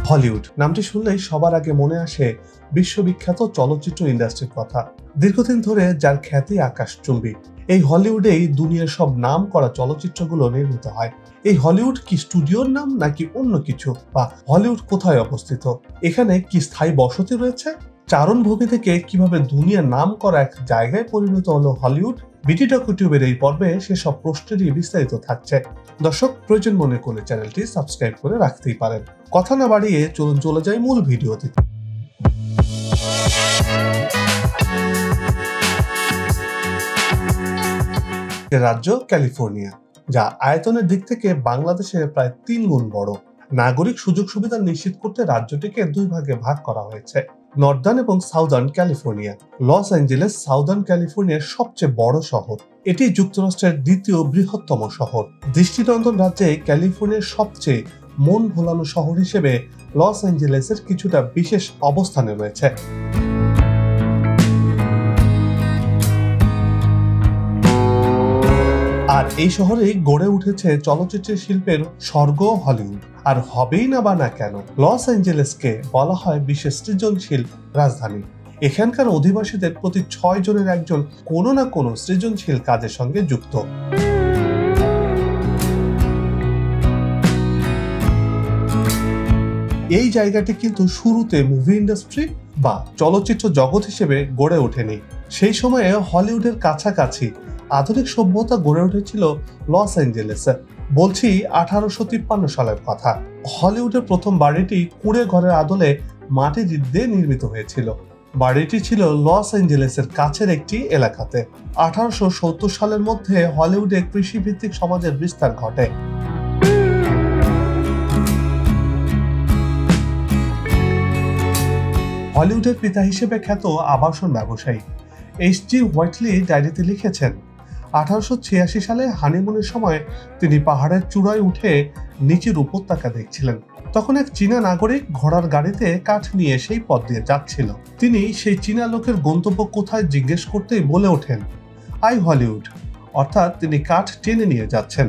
Hollywood নামটি শুনলেই সবার আগে মনে আসে বিশ্ববিখ্যাত চলচ্চিত্র ইন্ডাস্ট্রির কথা। দীর্ঘদিন ধরে যার খ্যাতি আকাশচুম্বী, এই হলিউডেই দুনিয়ার সব নাম করা চলচ্চিত্রগুলো নির্মিত হয়। এই হলিউড কি স্টুডিওর নাম নাকি অন্য কিছু, বা হলিউড কোথায় অবস্থিত, এখানে কি স্থায়ী বসতি রয়েছে? চারণভূমি থেকে কিভাবে দুনিয়ার নাম করা এক জায়গায় পরিণত হলো হলিউড? বিটি ডকুটিউবের এই পর্বে সেসব প্রশ্নেরই বিস্তারিত থাকছে। দর্শক, প্রয়োজন মনে করলে চ্যানেলটি সাবস্ক্রাইব করে রাখতেই পারেন। কথা না বাড়িয়ে চলুন চলে যাই মূল ভিডিওতে। রাজ্য ক্যালিফোর্নিয়া, যা আয়তনের দিক থেকে বাংলাদেশের প্রায় 3 গুণ বড়। নাগরিক সুযোগ সুবিধা নিশ্চিত করতে রাজ্যটিকে 2 ভাগে ভাগ করা হয়েছে, নর্দার্ন এবং southern California. Los Angeles southern ক্যালিফোর্নিয়ার সবচেয়ে বড় শহর। এটি যুক্তরাষ্ট্রের দ্বিতীয় বৃহত্তম শহর। দৃষ্টিনন্দন রাজ্যে ক্যালিফোর্নিয়ার সবচেয়ে মন ভোলানো শহর হিসেবে লস অ্যাঞ্জেলেসের কিছুটা বিশেষ অবস্থানে রয়েছে। আর এই শহরেই গড়ে উঠেছে চলচ্চিত্র শিল্পের স্বর্গ হলিউড। আর হবেই না বা না কেন, লস অ্যাঞ্জেলেসকে বলা হয় বিশ্বের সৃজনশীল রাজধানী। এখানকার অধিবাসীদের প্রতি 6 জনের একজন কোনো না কোনো সৃজনশীল কাজের সঙ্গে যুক্ত। এই জায়গাটি কিন্তু শুরুতে মুভি ইন্ডাস্ট্রি বা চলচ্চিত্র জগৎ হিসেবে গড়ে ওঠেনি। সেই সময়ে হলিউডের কাছাকাছি আধুনিক সভ্যতা গড়ে উঠেছিল লস অ্যাঞ্জেলেসে। বলছি 1853 সালের কথা। হলিউডের প্রথম বাড়িটি কুঁড়ে ঘরের আদলে মাটির ইট দিয়ে নির্মিত হয়েছিল। বাড়িটি ছিল লস অ্যাঞ্জেলেসের কাছের একটি এলাকাতে। 1870 সালের মধ্যে হলিউডে কৃষিভিত্তিক সমাজের বিস্তার ঘটে। হলিউডের পিতা হিসেবে খ্যাত আবাসন ব্যবসায়ী এইচ.জি. হোয়াইটলি ডায়েরিতে লিখেছেন, 1886 সালে হানিমুনের সময় তিনি পাহাড়ের চূড়ায় উঠে নিচের উপত্যকা দেখছিলেন। তখন এক চীনা নাগরিক ঘোড়ার গাড়িতে কাঠ নিয়ে সেই পথ দিয়ে যাচ্ছিল। তিনি সেই চীনা লোকের গন্তব্য কোথায় জিজ্ঞেস করতেই বলে ওঠেন, আই হলিউড, অর্থাৎ তিনি কাঠ টেনে নিয়ে যাচ্ছেন।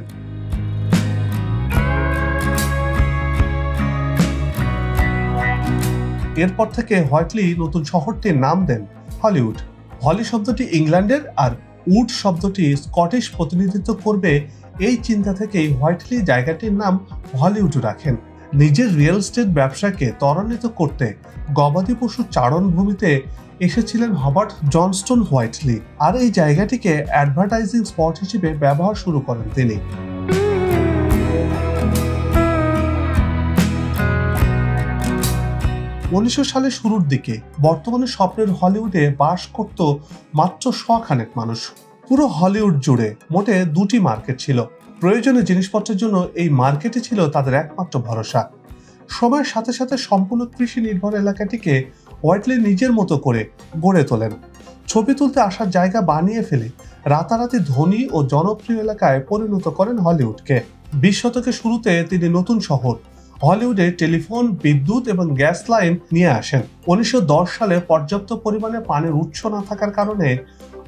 এরপর থেকে হোয়াইটলি নতুন শহরটির নাম দেন হলিউড। হলি শব্দটি ইংল্যান্ডের আর উড শব্দটি স্কটিশ প্রতিনিধিত্ব করবে, এই চিন্তা থেকেই হোয়াইটলি জায়গাটির নাম হলিউড রাখেন। নিজের রিয়েল এস্টেট ব্যবসাকে ত্বরান্বিত করতে গবাদি পশু চারণভূমিতে এসেছিলেন হবার্ট জনস্টন হোয়াইটলি, আর এই জায়গাটিকে অ্যাডভার্টাইজিং স্পট হিসেবে ব্যবহার শুরু করেন তিনি। উনিশশো সালের শুরুর দিকে বর্তমানে স্বপ্নের হলিউডে বাস করত মাত্র 100 খানেক মানুষ। পুরো হলিউড জুড়ে মোটে 2টি মার্কেট ছিল। প্রয়োজনীয় জিনিসপত্রের জন্য এই মার্কেটই ছিল তাদের একমাত্র ভরসা। সময়ের সাথে সাথে সম্পূর্ণ কৃষি নির্ভর এলাকাটিকে হোয়াইটলি নিজের মতো করে গড়ে তোলেন। ছবি তুলতে আসার জায়গা বানিয়ে ফেলে রাতারাতি ধনী ও জনপ্রিয় এলাকায় পরিণত করেন হলিউডকে। 20 শতকের শুরুতে তিনি নতুন শহর হলিউডে টেলিফোন, বিদ্যুৎ এবং গ্যাস লাইন নিয়ে আসেন। 1910 সালে পর্যাপ্ত পরিমাণে পানির উৎস না থাকার কারণে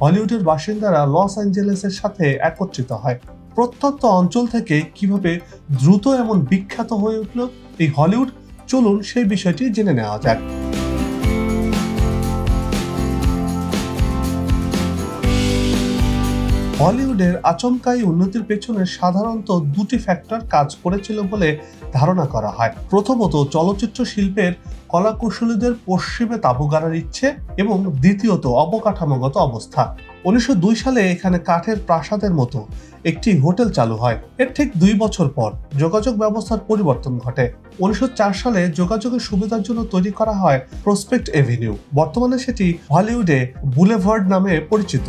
হলিউডের বাসিন্দারা লস অ্যাঞ্জেলেসের সাথে একত্রিত হয়। প্রত্যন্ত অঞ্চল থেকে কিভাবে দ্রুত এমন বিখ্যাত হয়ে উঠল এই হলিউড, চলুন সেই বিষয়টি জেনে নেওয়া যাক। হলিউডের আচমকাই উন্নতির পেছনে সাধারণত 2টি ফ্যাক্টর কাজ করেছিল বলে ধারণা করা হয়। প্রথমত, চলচ্চিত্র শিল্পের কলাকুশলীদের পশ্চিমে তাঁবু গাড়ার ইচ্ছে, এবং দ্বিতীয়ত অবকাঠামোগত অবস্থা। 1902 সালে এখানে কাঠের প্রাসাদের মতো একটি হোটেল চালু হয়। এর ঠিক 2 বছর পর যোগাযোগ ব্যবস্থার পরিবর্তন ঘটে। 1904 সালে যোগাযোগের সুবিধার জন্য তৈরি করা হয় প্রসপেক্ট এভিনিউ। বর্তমানে সেটি হলিউডে বুলেভার্ড নামে পরিচিত।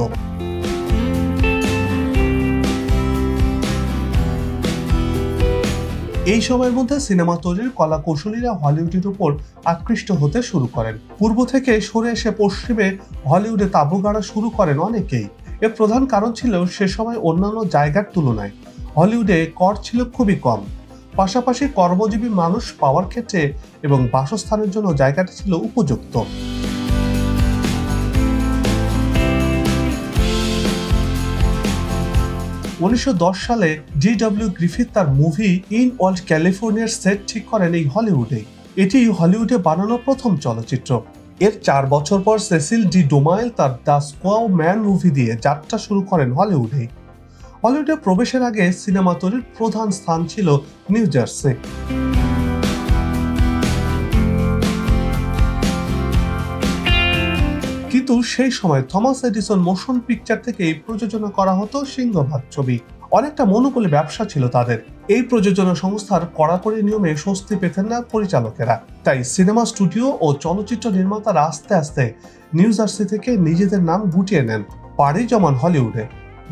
এই সময়ের মধ্যে সিনেমা তৈরির কলা কৌশলীরা হলিউডের উপর আকৃষ্ট হতে শুরু করেন। পূর্ব থেকে সরে এসে পশ্চিমে হলিউডে তাঁবু গাড়া শুরু করেন অনেকেই। এর প্রধান কারণ ছিল সে সময় অন্যান্য জায়গার তুলনায় হলিউডে কর ছিল খুবই কম। পাশাপাশি কর্মজীবী মানুষ পাওয়ার ক্ষেত্রে এবং বাসস্থানের জন্য জায়গাটি ছিল উপযুক্ত। 1910 সালে জি.ডব্লিউ. গ্রিফিথ তার মুভি ইন ওল্ড ক্যালিফোর্নিয়ার সেট ঠিক করেন এই হলিউডে। এটি হলিউডে বানানো প্রথম চলচ্চিত্র। এর 4 বছর পর সেসিল ডি ডোমাইল তার দ্য স্কোয়াও ম্যান মুভি দিয়ে যাত্রা শুরু করেন হলিউডে। হলিউডে প্রবেশের আগে সিনেমা তৈরির প্রধান স্থান ছিল নিউ জার্সি। কিন্তু সেই সময় থমাস এডিসন মোশন পিকচার থেকে প্রযোজনা করা হতো সিংহভাগ ছবি। অনেকটা মনোপলি ব্যবসা ছিল তাদের। এই প্রযোজনা সংস্থার কড়াকড়ি নিয়মে স্বস্তি পেতেন না পরিচালকেরা, তাই সিনেমা স্টুডিও ও চলচ্চিত্র নির্মাতারা আস্তে আস্তে নিউ জার্সি থেকে নিজেদের নাম গুটিয়ে নেন, পাড়ি জমান হলিউডে।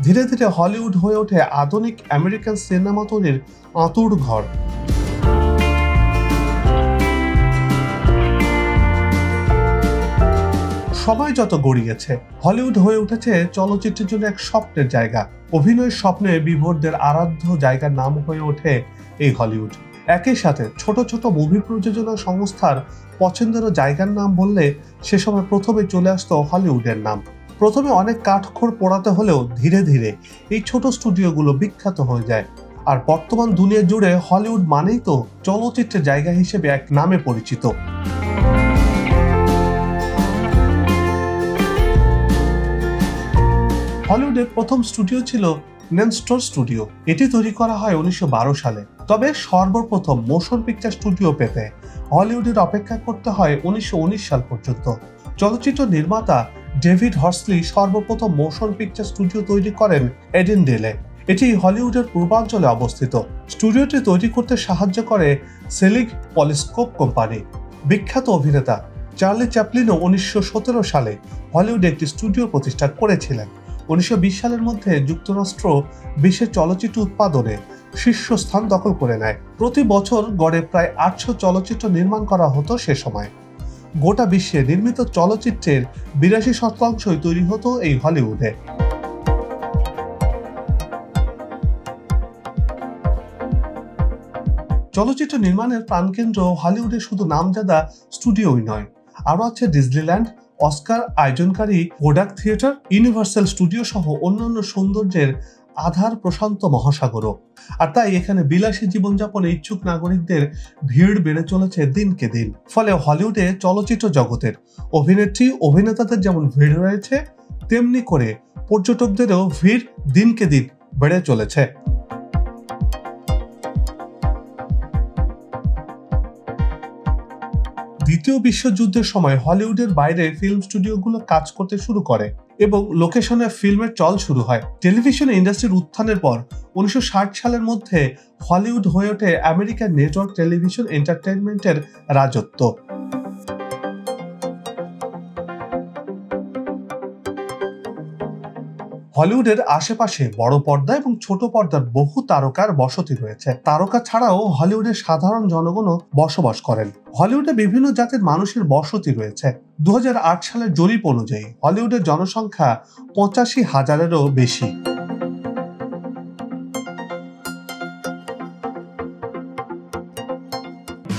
ধীরে ধীরে হলিউড হয়ে ওঠে আধুনিক আমেরিকান সিনেমা তৈরির আঁতুড় ঘর। সময় যত গড়িয়েছে, হলিউড হয়ে উঠেছে চলচ্চিত্রের জন্য এক স্বপ্নের জায়গা। অভিনয়ের স্বপ্নে বিভোরদের আরাধ্য জায়গার নাম হয়ে ওঠে এই হলিউড। একই সাথে ছোট ছোট মুভি প্রযোজনা সংস্থার পছন্দের জায়গার নাম বললে সে সময় প্রথমে চলে আসতো হলিউডের নাম। প্রথমে অনেক কাঠখড় পোড়াতে হলেও ধীরে ধীরে এই ছোট স্টুডিওগুলো বিখ্যাত হয়ে যায়। আর বর্তমান দুনিয়া জুড়ে হলিউড মানেই তো চলচ্চিত্রের জায়গা হিসেবে এক নামে পরিচিত। হলিউডের প্রথম স্টুডিও ছিল নেনস্টোর স্টুডিও। এটি তৈরি করা হয় 1912 সালে। তবে সর্বপ্রথম মোশন পিকচার স্টুডিও পেতে হলিউডের অপেক্ষা করতে হয় 1919 সাল পর্যন্ত। চলচ্চিত্র নির্মাতা ডেভিড হর্সলি সর্বপ্রথম মোশন পিকচার স্টুডিও তৈরি করেন এডিনডেলে। এটি হলিউডের পূর্বাঞ্চলে অবস্থিত। স্টুডিওটি তৈরি করতে সাহায্য করে সেলিগ পলিস্কোপ কোম্পানি। বিখ্যাত অভিনেতা চার্লি চ্যাপলিনও 1917 সালে হলিউডে একটি স্টুডিও প্রতিষ্ঠা করেছিলেন। 1920 সালের মধ্যে যুক্তরাষ্ট্র বিশ্বের চলচ্চিত্র উৎপাদনে শীর্ষস্থান দখল করে নেয়। প্রতি বছর গড়ে প্রায় 800 চলচ্চিত্র নির্মাণ করা হতো সে সময়। গোটা বিশ্বে নির্মিত চলচ্চিত্রের 82% তৈরি হতো এই হলিউডে। চলচ্চিত্র নির্মাণের প্রাণকেন্দ্র হলিউডে শুধু নামজাদা স্টুডিওই নয়, আরও আছে ডিজনিল্যান্ড, অস্কার আয়োজনকারী কোডাক থিয়েটার, ইউনিভার্সাল স্টুডিও সহ অন্যান্য সৌন্দর্যের আধার প্রশান্ত মহাসাগরও। আর তাই এখানে বিলাসী জীবনযাপনে ইচ্ছুক নাগরিকদের ভিড় বেড়ে চলেছে দিনকে দিন। ফলে হলিউডে চলচ্চিত্র জগতের অভিনেত্রী অভিনেতাদের যেমন ভিড় রয়েছে, তেমনি করে পর্যটকদেরও ভিড় দিনকে দিন বেড়ে চলেছে। দ্বিতীয় বিশ্বযুদ্ধের সময় হলিউডের বাইরে ফিল্ম স্টুডিওগুলো কাজ করতে শুরু করে এবং লোকেশনে ফিল্মের চল শুরু হয়। টেলিভিশন ইন্ডাস্ট্রির উত্থানের পর 1960 সালের মধ্যে হলিউড হয়ে ওঠে আমেরিকার নেটওয়ার্ক টেলিভিশন এন্টারটেইনমেন্টের রাজত্ব। হলিউডের আশেপাশে বড় পর্দা এবং ছোট পর্দার বহু তারকার বসতি রয়েছে। তারকা ছাড়াও হলিউডের সাধারণ জনগণও বসবাস করেন। হলিউডে বিভিন্ন জাতির মানুষের বসতি রয়েছে। 2008 সালের জরিপ অনুযায়ী হলিউডের জনসংখ্যা 85,000-এরও বেশি।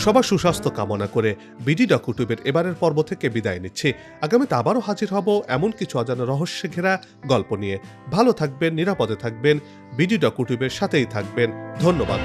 সবার সুস্বাস্থ্য কামনা করে বিডি ডকুটিউবের এবারের পর্ব থেকে বিদায় নিচ্ছি। আগামীতে আবারও হাজির হব এমন কিছু অজানা রহস্যে ঘেরা গল্প নিয়ে। ভালো থাকবেন, নিরাপদে থাকবেন, বিডি ডকুটিউবের সাথেই থাকবেন। ধন্যবাদ।